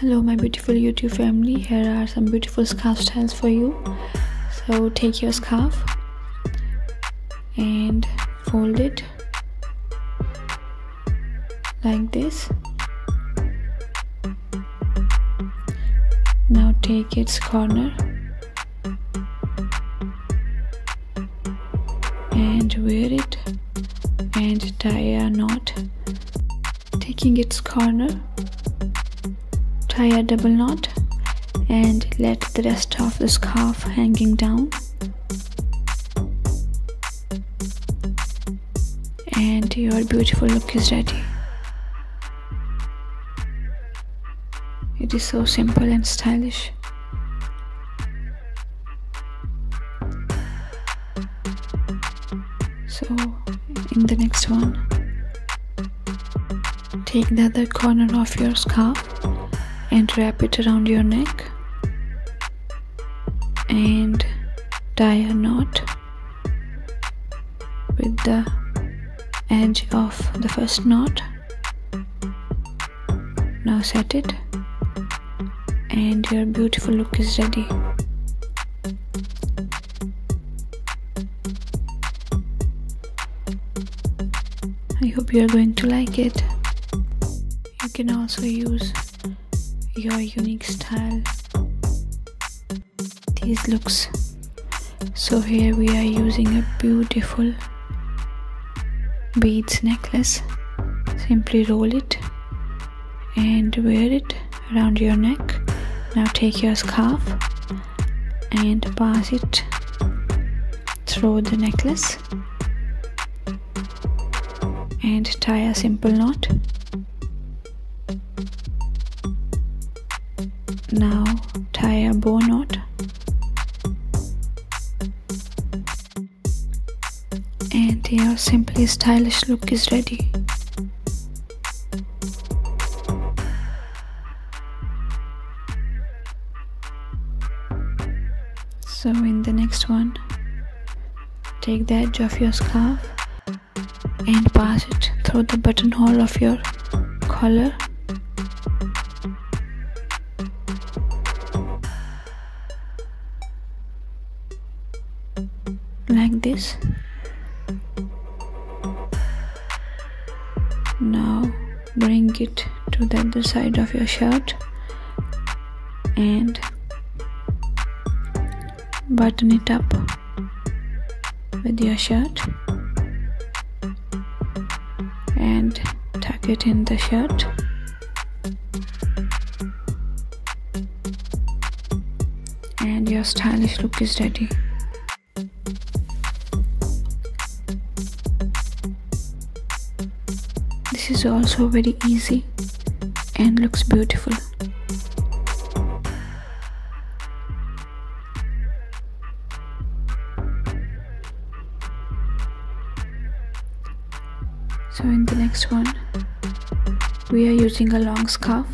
Hello my beautiful YouTube family, here are some beautiful scarf styles for you. So take your scarf and fold it like this. Now take its corner and wear it and tie a knot. Taking its corner, tie a double knot and let the rest of the scarf hanging down, and your beautiful look is ready. It is so simple and stylish. So in the next one, take the other corner of your scarf and wrap it around your neck and tie a knot with the edge of the first knot. Now set it and your beautiful look is ready. I hope you are going to like it. You can also use your unique style these looks. So here we are using a beautiful beads necklace. Simply roll it and wear it around your neck. Now take your scarf and pass it through the necklace and tie a simple knot. Now tie a bow knot and your simply stylish look is ready. So in the next one, take the edge of your scarf and pass it through the buttonhole of your collar. Like this. Now bring it to the other side of your shirt and button it up with your shirt and tuck it in the shirt. And your stylish look is ready. This is also very easy and looks beautiful. So in the next one, we are using a long scarf.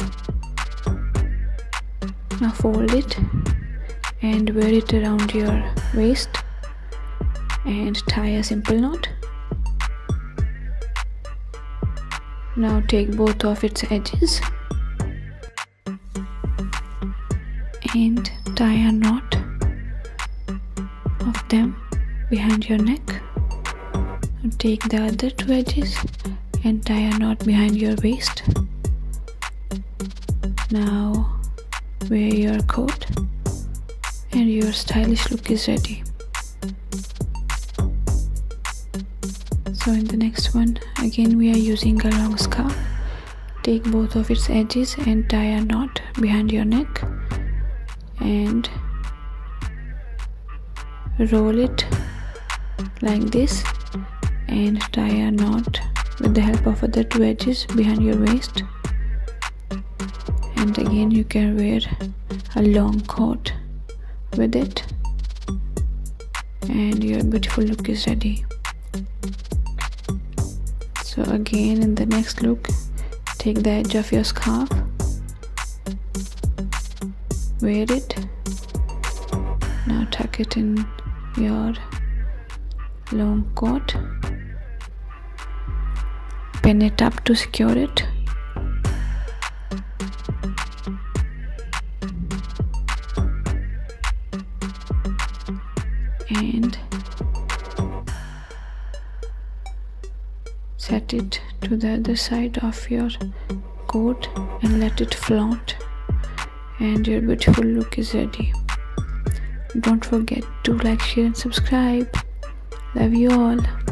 Now fold it and wear it around your waist and tie a simple knot. Now take both of its edges and tie a knot of them behind your neck. Now take the other two edges and tie a knot behind your waist. Now wear your coat and your stylish look is ready. So in the next one, again we are using a long scarf. Take both of its edges and tie a knot behind your neck and roll it like this and tie a knot with the help of other two edges behind your waist. And again you can wear a long coat with it and your beautiful look is ready. So again in the next look, take the edge of your scarf, wear it, now tuck it in your long coat, pin it up to secure it, and set it to the other side of your coat and let it flaunt, and your beautiful look is ready. Don't forget to like, share and subscribe. Love you all.